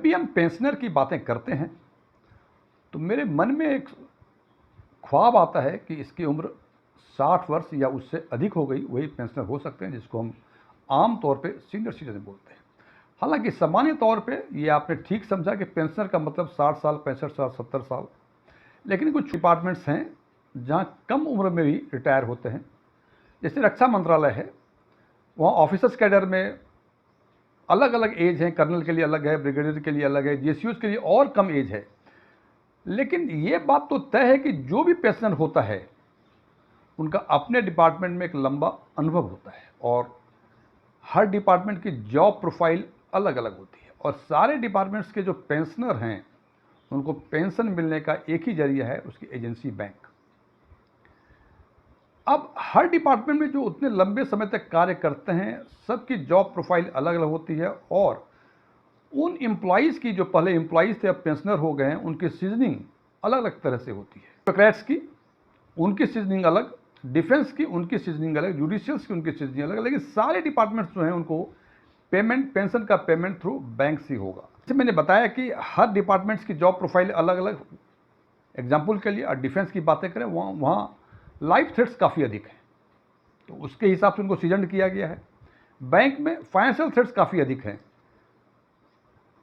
भी हम पेंशनर की बातें करते हैं तो मेरे मन में एक ख्वाब आता है कि इसकी उम्र 60 वर्ष या उससे अधिक हो गई वही पेंशनर हो सकते हैं, जिसको हम आम तौर पे सीनियर सिटीजन बोलते हैं। हालांकि सामान्य तौर पे ये आपने ठीक समझा कि पेंशनर का मतलब 60 साल, 65 साल, 70 साल। लेकिन कुछ डिपार्टमेंट्स हैं जहाँ कम उम्र में भी रिटायर होते हैं। जैसे रक्षा मंत्रालय है, वहाँ ऑफिसर्स कैडर में अलग अलग एज है, कर्नल के लिए अलग है, ब्रिगेडियर के लिए अलग है, जेसीयूज के लिए और कम एज है। लेकिन ये बात तो तय है कि जो भी पेंशनर होता है उनका अपने डिपार्टमेंट में एक लंबा अनुभव होता है और हर डिपार्टमेंट की जॉब प्रोफाइल अलग अलग होती है और सारे डिपार्टमेंट्स के जो पेंशनर हैं उनको पेंशन मिलने का एक ही जरिया है, उसकी एजेंसी बैंक। अब हर डिपार्टमेंट में जो उतने लंबे समय तक कार्य करते हैं सबकी जॉब प्रोफाइल अलग अलग होती है और उन एम्प्लॉयज़ की जो पहले एम्प्लॉयज़ थे अब पेंशनर हो गए हैं उनकी सीजनिंग अलग अलग तरह से होती है। ब्यूरोक्रेट्स की उनकी सीजनिंग अलग, डिफेंस की उनकी सीजनिंग अलग, जुडिशियल्स की उनकी सीजनिंग अलग, लेकिन सारे डिपार्टमेंट्स जो हैं उनको पेंशन का पेमेंट थ्रू बैंक से होगा। जैसे मैंने बताया कि हर डिपार्टमेंट्स की जॉब प्रोफाइल अलग अलग। एग्जाम्पल के लिए डिफेंस की बातें करें, वहाँ लाइफ थ्रेट्स काफ़ी अधिक हैं तो उसके हिसाब से उनको सीजन किया गया है। बैंक में फाइनेंशियल थ्रेट्स काफ़ी अधिक हैं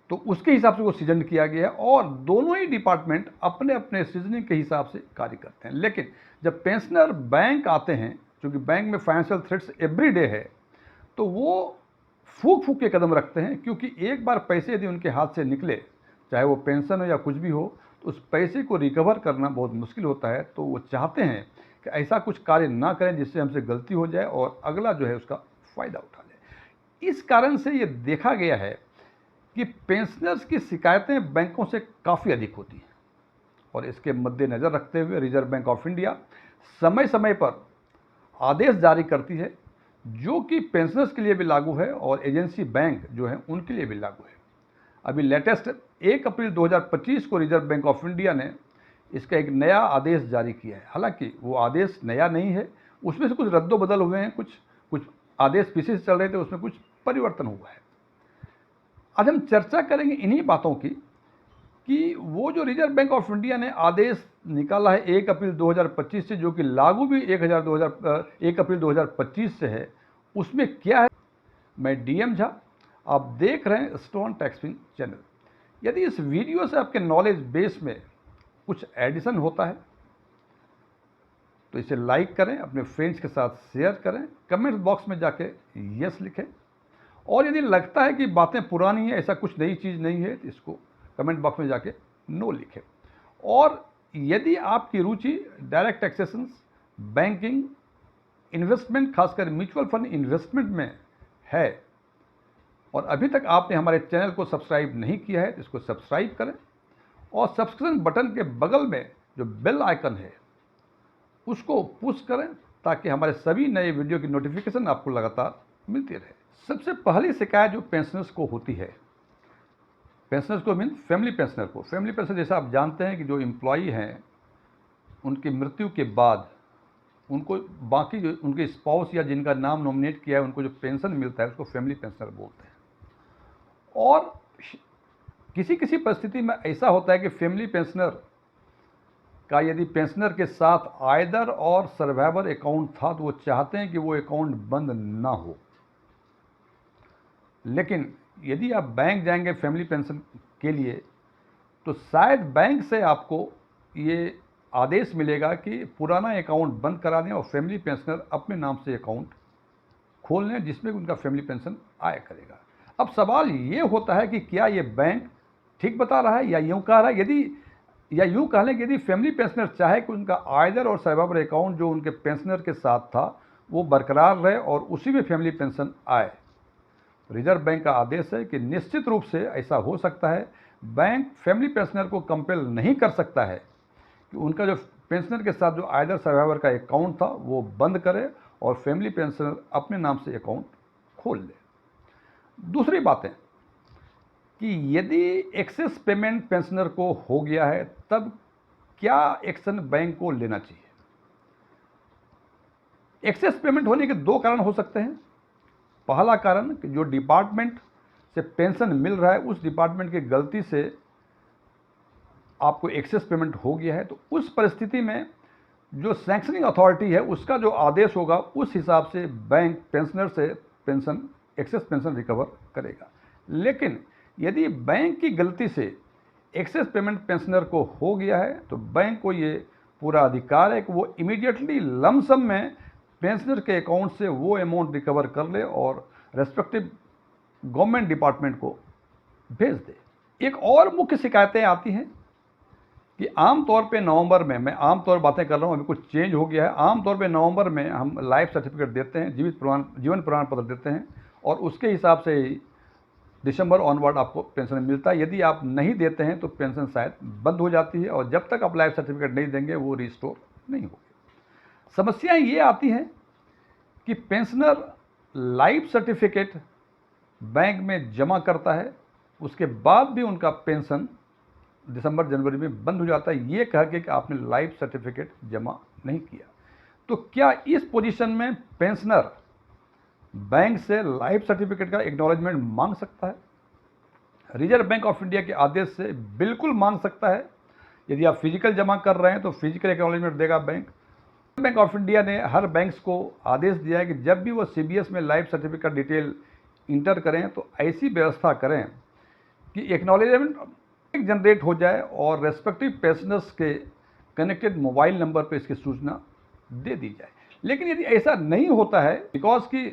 तो उसके हिसाब से वो सीजन किया गया है और दोनों ही डिपार्टमेंट अपने अपने सीजनिंग के हिसाब से कार्य करते हैं। लेकिन जब पेंशनर बैंक आते हैं, क्योंकि बैंक में फाइनेंशियल थ्रेट्स एवरी डे है, तो वो फूक फूक के कदम रखते हैं, क्योंकि एक बार पैसे यदि उनके हाथ से निकले, चाहे वो पेंशन हो या कुछ भी हो, तो उस पैसे को रिकवर करना बहुत मुश्किल होता है। तो वो चाहते हैं कि ऐसा कुछ कार्य ना करें जिससे हमसे गलती हो जाए और अगला जो है उसका फ़ायदा उठा ले। इस कारण से ये देखा गया है कि पेंशनर्स की शिकायतें बैंकों से काफ़ी अधिक होती हैं और इसके मद्देनज़र रखते हुए रिजर्व बैंक ऑफ इंडिया समय समय पर आदेश जारी करती है जो कि पेंशनर्स के लिए भी लागू है और एजेंसी बैंक जो है उनके लिए भी लागू है। अभी लेटेस्ट 1 अप्रैल 2025 को रिजर्व बैंक ऑफ इंडिया ने इसका एक नया आदेश जारी किया है। हालांकि वो आदेश नया नहीं है, उसमें से कुछ रद्दोबदल हुए हैं, कुछ आदेश पीछे से चल रहे थे, उसमें कुछ परिवर्तन हुआ है। आज हम चर्चा करेंगे इन्हीं बातों की कि वो जो रिजर्व बैंक ऑफ इंडिया ने आदेश निकाला है 1 अप्रैल 2025 से, जो कि लागू भी 1 अप्रैल 2025 से है, उसमें क्या है। मैं डीएम झा, आप देख रहे हैं स्टोन टैक्सपिंग चैनल। यदि इस वीडियो से आपके नॉलेज बेस में कुछ एडिशन होता है तो इसे लाइक करें, अपने फ्रेंड्स के साथ शेयर करें, कमेंट बॉक्स में जाके यस लिखें और यदि लगता है कि बातें पुरानी हैं, ऐसा कुछ नई चीज़ नहीं है, तो इसको कमेंट बॉक्स में जाके नो लिखें। और यदि आपकी रुचि डायरेक्ट टैक्सेशन, बैंकिंग, इन्वेस्टमेंट, खासकर म्यूचुअल फंड इन्वेस्टमेंट में है और अभी तक आपने हमारे चैनल को सब्सक्राइब नहीं किया है तो इसको सब्सक्राइब करें और सब्सक्रिप्शन बटन के बगल में जो बेल आइकन है उसको पुश करें ताकि हमारे सभी नए वीडियो की नोटिफिकेशन आपको लगातार मिलती रहे। सबसे पहली शिकायत जो पेंशनर्स को होती है, पेंशनर्स को मीन फैमिली पेंशनर को, फैमिली पेंशनर जैसा आप जानते हैं कि जो एम्प्लॉई हैं उनकी मृत्यु के बाद उनको बाकी जो उनके स्पाउस या जिनका नाम नॉमिनेट किया है उनको जो पेंशन मिलता है उसको फैमिली पेंशनर बोलते हैं। और किसी किसी परिस्थिति में ऐसा होता है कि फैमिली पेंशनर का यदि पेंशनर के साथ आयदर और सर्वाइवर अकाउंट था तो वो चाहते हैं कि वो अकाउंट बंद ना हो। लेकिन यदि आप बैंक जाएंगे फैमिली पेंशन के लिए तो शायद बैंक से आपको ये आदेश मिलेगा कि पुराना अकाउंट बंद करा दें और फैमिली पेंशनर अपने नाम से अकाउंट खोल लें जिसमें उनका फैमिली पेंशन आया करेगा। अब सवाल ये होता है कि क्या ये बैंक ठीक बता रहा है या यूँ कह रहा है। या यूँ कह लें कि यदि फैमिली पेंशनर चाहे कि उनका आयदर और सर्वाइवर अकाउंट जो उनके पेंशनर के साथ था वो बरकरार रहे और उसी में फैमिली पेंशन आए, रिजर्व बैंक का आदेश है कि निश्चित रूप से ऐसा हो सकता है। बैंक फैमिली पेंशनर को कंपेल नहीं कर सकता है कि उनका जो पेंशनर के साथ जो आयदर सर्वाइवर का अकाउंट था वो बंद करे और फैमिली पेंशनर अपने नाम से अकाउंट खोल ले। दूसरी बात है कि यदि एक्सेस पेमेंट पेंशनर को हो गया है तब क्या एक्शन बैंक को लेना चाहिए। एक्सेस पेमेंट होने के दो कारण हो सकते हैं। पहला कारण कि जो डिपार्टमेंट से पेंशन मिल रहा है उस डिपार्टमेंट की गलती से आपको एक्सेस पेमेंट हो गया है, तो उस परिस्थिति में जो सैंक्शनिंग अथॉरिटी है उसका जो आदेश होगा उस हिसाब से बैंक पेंशनर से पेंशन एक्सेस पेंशन रिकवर करेगा। लेकिन यदि बैंक की गलती से एक्सेस पेमेंट पेंशनर को हो गया है तो बैंक को ये पूरा अधिकार है कि वो इमीडिएटली लमसम में पेंशनर के अकाउंट से वो अमाउंट रिकवर कर ले और रेस्पेक्टिव गवर्नमेंट डिपार्टमेंट को भेज दे। एक और मुख्य शिकायतें आती हैं कि आमतौर पे नवंबर में, मैं आमतौर बातें कर रहा हूँ, अभी कुछ चेंज हो गया है, आमतौर पे नवंबर में हम लाइफ सर्टिफिकेट देते हैं, जीवन प्रमाण पत्र देते हैं और उसके हिसाब से ही दिसंबर ऑनवर्ड आपको पेंशन मिलता है। यदि आप नहीं देते हैं तो पेंशन शायद बंद हो जाती है और जब तक आप लाइफ सर्टिफिकेट नहीं देंगे वो रिस्टोर नहीं होगी। समस्याएं ये आती हैं कि पेंशनर लाइफ सर्टिफिकेट बैंक में जमा करता है, उसके बाद भी उनका पेंशन दिसंबर जनवरी में बंद हो जाता है ये कह के कि आपने लाइफ सर्टिफिकेट जमा नहीं किया। तो क्या इस पोजीशन में पेंशनर बैंक से लाइफ सर्टिफिकेट का एक्नॉलेजमेंट मांग सकता है? रिजर्व बैंक ऑफ इंडिया के आदेश से बिल्कुल मांग सकता है। यदि आप फिजिकल जमा कर रहे हैं तो फिजिकल एक्नॉलेजमेंट देगा बैंक। बैंक ऑफ इंडिया ने हर बैंक्स को आदेश दिया है कि जब भी वो सीबीएस में लाइफ सर्टिफिकेट डिटेल इंटर करें तो ऐसी व्यवस्था करें कि एक्नॉलेजमेंट जनरेट हो जाए और रेस्पेक्टिव पेंशनर्स के कनेक्टेड मोबाइल नंबर पर इसकी सूचना दे दी जाए। लेकिन यदि ऐसा नहीं होता है, बिकॉज कि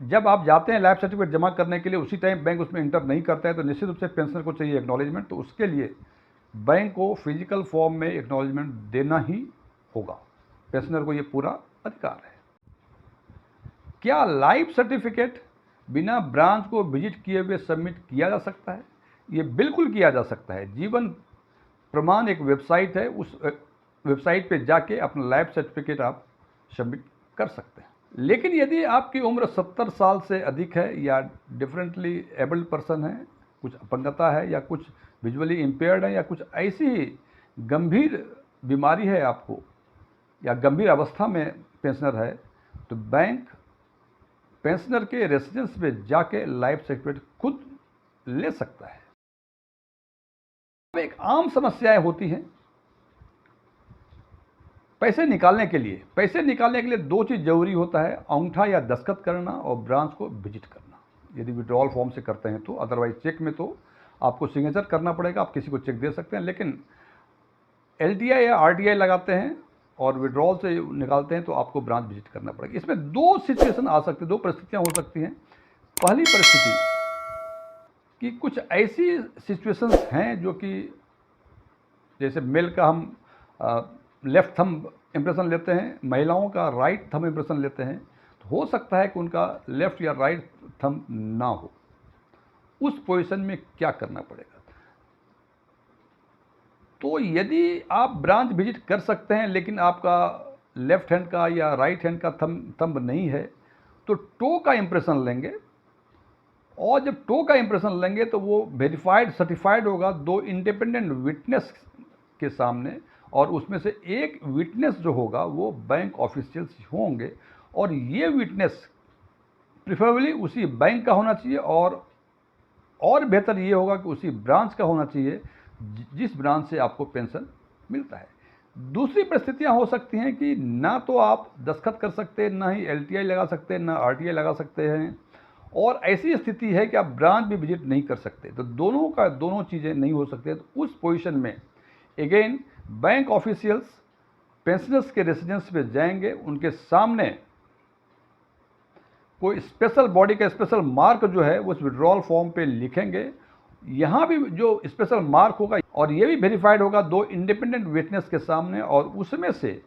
जब आप जाते हैं लाइफ सर्टिफिकेट जमा करने के लिए उसी टाइम बैंक उसमें इंटर नहीं करता है तो निश्चित रूप से पेंशनर को चाहिए एक्नॉलेजमेंट, तो उसके लिए बैंक को फिजिकल फॉर्म में एक्नॉलेजमेंट देना ही होगा। पेंशनर को ये पूरा अधिकार है। क्या लाइफ सर्टिफिकेट बिना ब्रांच को विजिट किए हुए सबमिट किया जा सकता है? ये बिल्कुल किया जा सकता है। जीवन प्रमाण एक वेबसाइट है, उस वेबसाइट पे जाके अपना लाइफ सर्टिफिकेट आप सबमिट कर सकते हैं। लेकिन यदि आपकी उम्र 70 साल से अधिक है या डिफरेंटली एबल्ड पर्सन है, कुछ अपंगता है या कुछ विजुअली इम्पेयर्ड है या कुछ ऐसी ही गंभीर बीमारी है आपको या गंभीर अवस्था में पेंशनर है, तो बैंक पेंशनर के रेसिडेंस पे जाके लाइफ सर्टिफिकेट खुद ले सकता है। अब एक आम समस्याएं होती हैं पैसे निकालने के लिए दो चीज़ जरूरी होता है, अंगूठा या दस्तखत करना और ब्रांच को विजिट करना यदि विड्रॉल फॉर्म से करते हैं तो। अदरवाइज चेक में तो आपको सिग्नेचर करना पड़ेगा, आप किसी को चेक दे सकते हैं, लेकिन एलटीआई या आरटीआई लगाते हैं और विड्रॉल से निकालते हैं तो आपको ब्रांच विजिट करना पड़ेगा। इसमें दो सिचुएशन आ सकती है, दो परिस्थितियाँ हो सकती हैं। पहली परिस्थिति कि कुछ ऐसी सिचुएशंस हैं जो कि जैसे मेल का हम लेफ्ट थंब इम्प्रेशन लेते हैं, महिलाओं का राइट थंब इम्प्रेशन लेते हैं, तो हो सकता है कि उनका लेफ्ट या राइट थंब ना हो। उस पोजीशन में क्या करना पड़ेगा? तो यदि आप ब्रांच विजिट कर सकते हैं लेकिन आपका लेफ्ट हैंड का या राइट हैंड का थंब नहीं है तो टो का इम्प्रेशन लेंगे, और जब टो का इम्प्रेशन लेंगे तो वो वेरीफाइड सर्टिफाइड होगा दो इंडिपेंडेंट विटनेस के सामने, और उसमें से एक विटनेस जो होगा वो बैंक ऑफिशियल्स होंगे, और ये विटनेस प्रिफरेबली उसी बैंक का होना चाहिए और बेहतर ये होगा कि उसी ब्रांच का होना चाहिए जिस ब्रांच से आपको पेंशन मिलता है। दूसरी परिस्थितियां हो सकती हैं कि ना तो आप दस्तखत कर सकते, ना ही एलटीआई लगा सकते, ना आरटीआई लगा सकते हैं, और ऐसी स्थिति है कि आप ब्रांच भी विजिट नहीं कर सकते। तो दोनों चीज़ें नहीं हो सकते। तो उस पोजीशन में अगेन बैंक ऑफिशियल्स पेंशनर्स के रेसिडेंस पे जाएंगे, उनके सामने कोई स्पेशल बॉडी का स्पेशल मार्क जो है उस विड्रॉल फॉर्म पे लिखेंगे। यहाँ भी जो स्पेशल मार्क होगा और ये भी वेरीफाइड होगा दो इंडिपेंडेंट विटनेस के सामने, और उसमें से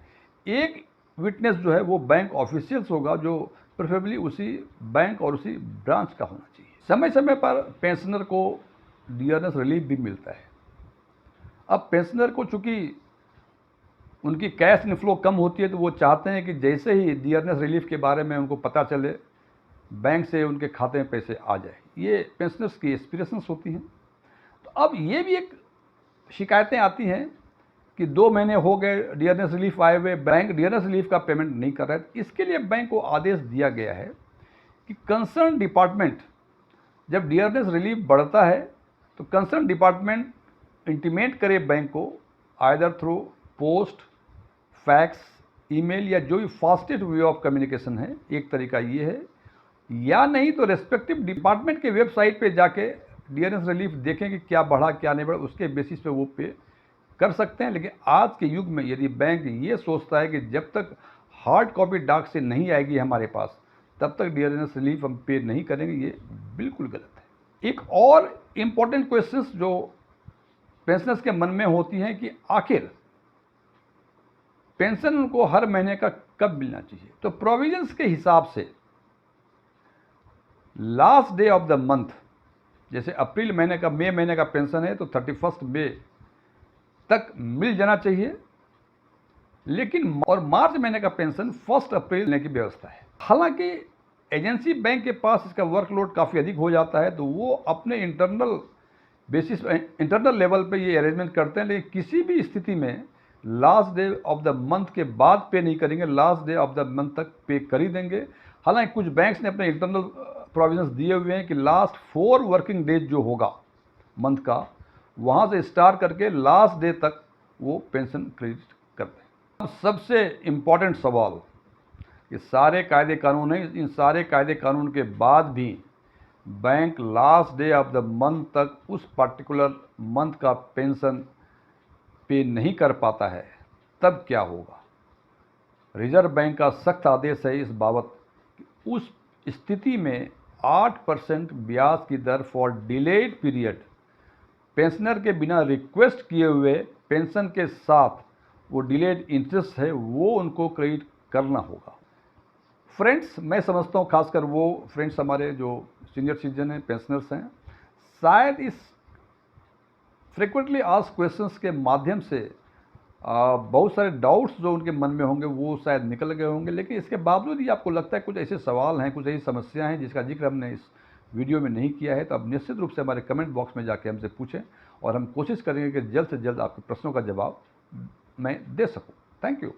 एक विटनेस जो है वो बैंक ऑफिशियल्स होगा जो प्रेफरेबली उसी बैंक और उसी ब्रांच का होना चाहिए। समय समय पर पेंशनर को डियरनेस रिलीफ भी मिलता है। अब पेंशनर को चूँकि उनकी कैश इनफ्लो कम होती है तो वो चाहते हैं कि जैसे ही डियरनेस रिलीफ के बारे में उनको पता चले बैंक से उनके खाते में पैसे आ जाए। ये पेंशनर्स की एस्पिरेशंस होती हैं। तो अब ये भी एक शिकायतें आती हैं कि 2 महीने हो गए डियरनेस रिलीफ आए हुए, बैंक डियरनेस रिलीफ का पेमेंट नहीं कर रहा है। इसके लिए बैंक को आदेश दिया गया है कि कंसर्न डिपार्टमेंट जब डियरनेस रिलीफ बढ़ता है तो कंसर्न डिपार्टमेंट इंटीमेट करे बैंक को either through post, fax, email या जो भी फास्टेस्ट वे ऑफ कम्युनिकेशन है, एक तरीका ये है, या नहीं तो रेस्पेक्टिव डिपार्टमेंट के वेबसाइट पे जाके डियरनेस रिलीफ देखें कि क्या बढ़ा क्या नहीं बढ़ा, उसके बेसिस पे वो पे कर सकते हैं। लेकिन आज के युग में यदि बैंक ये सोचता है कि जब तक हार्ड कॉपी डाक से नहीं आएगी हमारे पास तब तक डियरनेस रिलीफ हम पे नहीं करेंगे, ये बिल्कुल गलत है। एक और इम्पॉर्टेंट क्वेश्चन जो पेंशनर्स के मन में होती हैं कि आखिर पेंशन उनको हर महीने का कब मिलना चाहिए। तो प्रोविजंस के हिसाब से last day of the month, जैसे अप्रैल महीने का, मई महीने का पेंशन है तो 31 मई तक मिल जाना चाहिए, लेकिन और मार्च महीने का पेंशन 1 अप्रैल लेने की व्यवस्था है। हालांकि एजेंसी बैंक के पास इसका वर्कलोड काफ़ी अधिक हो जाता है तो वो अपने इंटरनल लेवल पे ये अरेंजमेंट करते हैं, लेकिन किसी भी स्थिति में last day of the month के बाद पे नहीं करेंगे, last day of the month तक पे कर ही देंगे। हालांकि कुछ बैंक्स ने अपने इंटरनल प्रोविजंस दिए हुए हैं कि लास्ट 4 वर्किंग डेज जो होगा मंथ का, वहाँ से स्टार्ट करके लास्ट डे तक वो पेंशन क्रेडिट करते हैं। अब सबसे इम्पॉर्टेंट सवाल, ये सारे कायदे कानून हैं, इन सारे कायदे कानून के बाद भी bank last day of the month तक उस पर्टिकुलर मंथ का पेंशन पे नहीं कर पाता है, तब क्या होगा। रिजर्व बैंक का सख्त आदेश है इस बाबत कि उस स्थिति में 8% ब्याज की दर फॉर डिलेड पीरियड पेंशनर के बिना रिक्वेस्ट किए हुए पेंशन के साथ वो डिलेड इंटरेस्ट है वो उनको क्रेडिट करना होगा। फ्रेंड्स, मैं समझता हूँ खासकर वो फ्रेंड्स हमारे जो सीनियर सिटीजन हैं, पेंशनर्स हैं, शायद इस फ्रिक्वेंटली आस्क्ड क्वेश्चंस के माध्यम से बहुत सारे डाउट्स जो उनके मन में होंगे वो शायद निकल गए होंगे। लेकिन इसके बावजूद ही आपको लगता है कुछ ऐसे सवाल हैं, कुछ ऐसी समस्याएं हैं जिसका जिक्र हमने इस वीडियो में नहीं किया है, तो आप निश्चित रूप से हमारे कमेंट बॉक्स में जाके हमसे पूछें और हम कोशिश करेंगे कि जल्द से जल्द आपके प्रश्नों का जवाब मैं दे सकूं। Thank you.